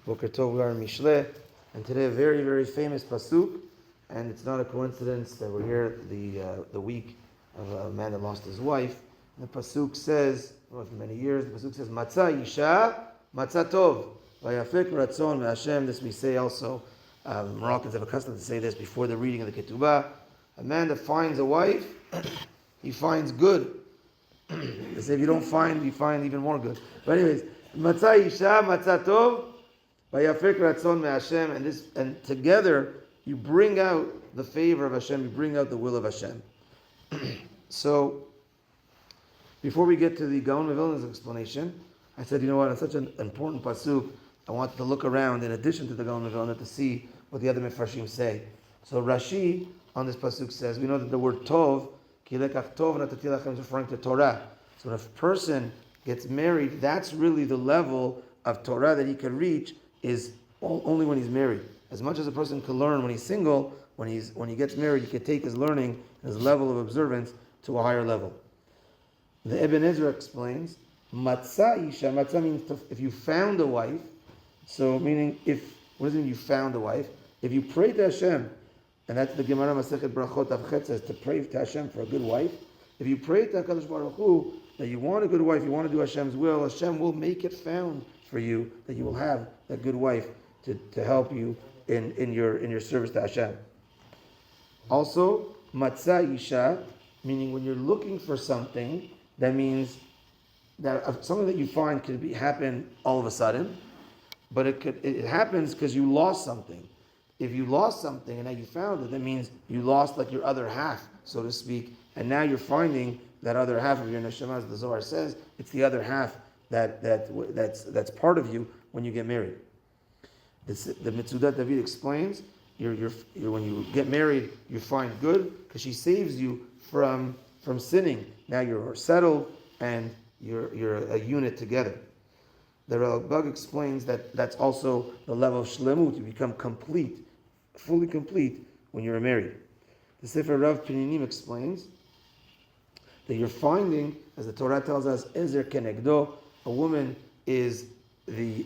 Boker Tov, we are in Mishle, and today a very, very famous Pasuk, and it's not a coincidence that we're here the week of a man that lost his wife. And the Pasuk says, for many years, the Pasuk says, Matzah Isha, Matzah Tov, Vayafek Ratzon Me'Hashem. This we say also, Moroccans have a custom to say this before the reading of the Ketubah. A man that finds a wife, he finds good. They say if you don't find, you find even more good. But anyways, Matzah Isha, Matzah Tov, Vayafek Ratzon Me'Hashem, and together you bring out the favor of Hashem, you bring out the will of Hashem. So, before we get to the Gaon Mevilna's explanation, I said, you know what, on such an important pasuk, I wanted to look around in addition to the Gaon Mevilna to see what the other Mefarshim say. So Rashi on this pasuk says, we know that the word Tov, Ki lekach Tov natati lachem, is referring to Torah. So when a person gets married, that's really the level of Torah that he can reach, is only when he's married. As much as a person can learn when he's single, when he gets married, he can take his learning and his level of observance to a higher level. The Ibn Ezra explains, Matzah Isha, Matzah means if you found a wife, so meaning what does it mean you found a wife? If you pray to Hashem, and that's the Gemara Masechet Brachot Avchet says, to pray to Hashem for a good wife. If you pray to HaKadosh Baruch Hu, that you want a good wife, you want to do Hashem's will, Hashem will make it found for you, that you will have that good wife to help you in your service to Hashem. Also, Matzah Isha, meaning when you're looking for something, that means that something that you find could happen all of a sudden, but it happens because you lost something. If you lost something and now you found it, that means you lost like your other half, so to speak, and now you're finding that other half of your neshama, as the Zohar says, it's the other half that's part of you when you get married. The Mitzudat David explains, when you get married, you find good because she saves you from sinning. Now you're settled and you're a unit together. The Ralbag explains that that's also the level of shlemut. You become complete, fully complete when you're married. The Sefer Rav Pininim explains that you're finding, as the Torah tells us, Ezer Kenegdo, a woman is a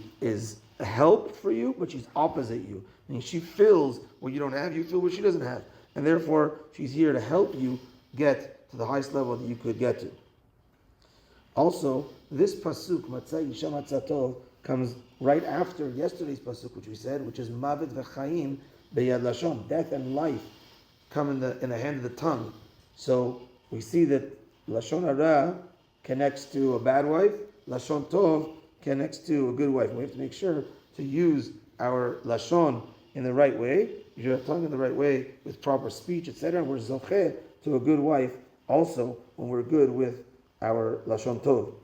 help for you, but she's opposite you. I mean, she fills what you don't have, you fill what she doesn't have. And therefore, she's here to help you get to the highest level that you could get to. Also, this pasuk, Matzah Isha Matzah Tov, comes right after yesterday's pasuk, which we said, which is Mavet v'chaim beyad lashon, death and life come in the hand of the tongue. So we see that lashon hara connects to a bad wife, lashon tov connects to a good wife. We have to make sure to use our lashon in the right way, use our tongue in the right way with proper speech, etc. We're zocheh to a good wife also when we're good with our lashon tov.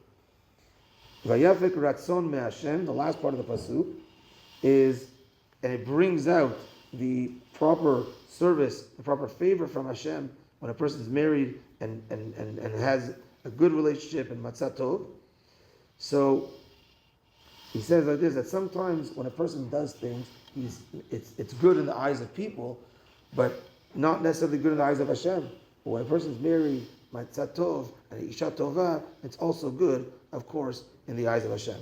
Vayafek ratzon me'Hashem, the last part of the pasuk, is, and it brings out the proper service, the proper favor from Hashem when a person is married and has a good relationship in matzah tov. So he says like this, that sometimes when a person does things, it's good in the eyes of people, but not necessarily good in the eyes of Hashem. But when a person's married, matzah tov and isha tova, it's also good, of course, in the eyes of Hashem.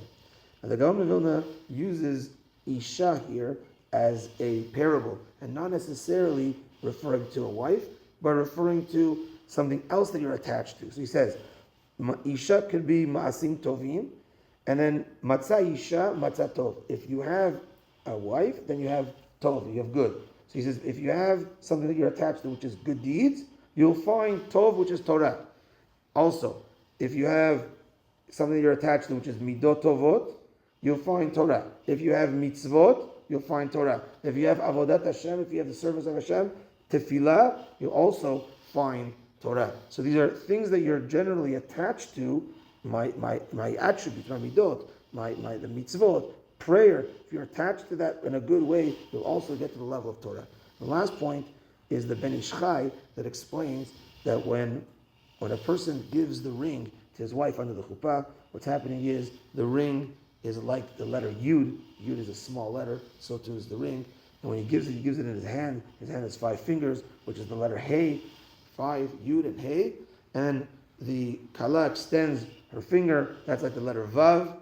And the Gaon Vilna uses isha here as a parable, and not necessarily referring to a wife, but referring to something else that you're attached to. So he says, isha could be ma'asim tovim, and then matzah isha, matzah tov. If you have a wife, then you have tov, you have good. So he says, if you have something that you're attached to, which is good deeds, you'll find tov, which is Torah. Also, if you have something that you're attached to, which is midot tovot, you'll find Torah. If you have mitzvot, you'll find Torah. If you have avodat Hashem, if you have the service of Hashem, tefillah, you'll also find Torah. So these are things that you're generally attached to, my attributes, my midot, the mitzvot, prayer. If you're attached to that in a good way, you'll also get to the level of Torah. The last point is the Ben Ish Chai that explains that when a person gives the ring to his wife under the chuppah, what's happening is the ring is like the letter Yud. Yud is a small letter, so too is the ring. And when he gives it in his hand. His hand has 5 fingers, which is the letter Hey, 5, Yud and Hey. And the Kala extends her finger, that's like the letter Vav.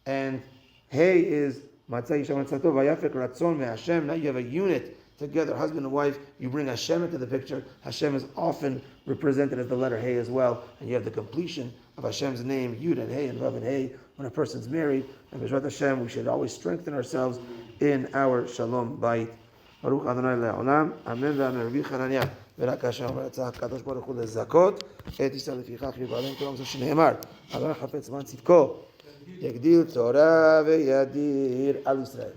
And Hey is Matzah Isha Matzah Tov Vayafek Ratzon meHashem. Now you have a unit together, husband and wife. You bring Hashem into the picture. Hashem is often represented as the letter Hey as well, and you have the completion of Hashem's name, Yud and Hey and Vav and Hey, when a person's married. And B'ezrat Hashem, we should always strengthen ourselves in our Shalom Bayit. Baruch Adonai Le'olam. Amen ve'amen. Rabbi Chananya. ורק השם רצה הקדוש ברוך הוא לזכות את ישראל לפיכך יבעלם כלום זה שנאמר אדוני חפץ זמן צדקו יגדיל תורה וידיר על ישראל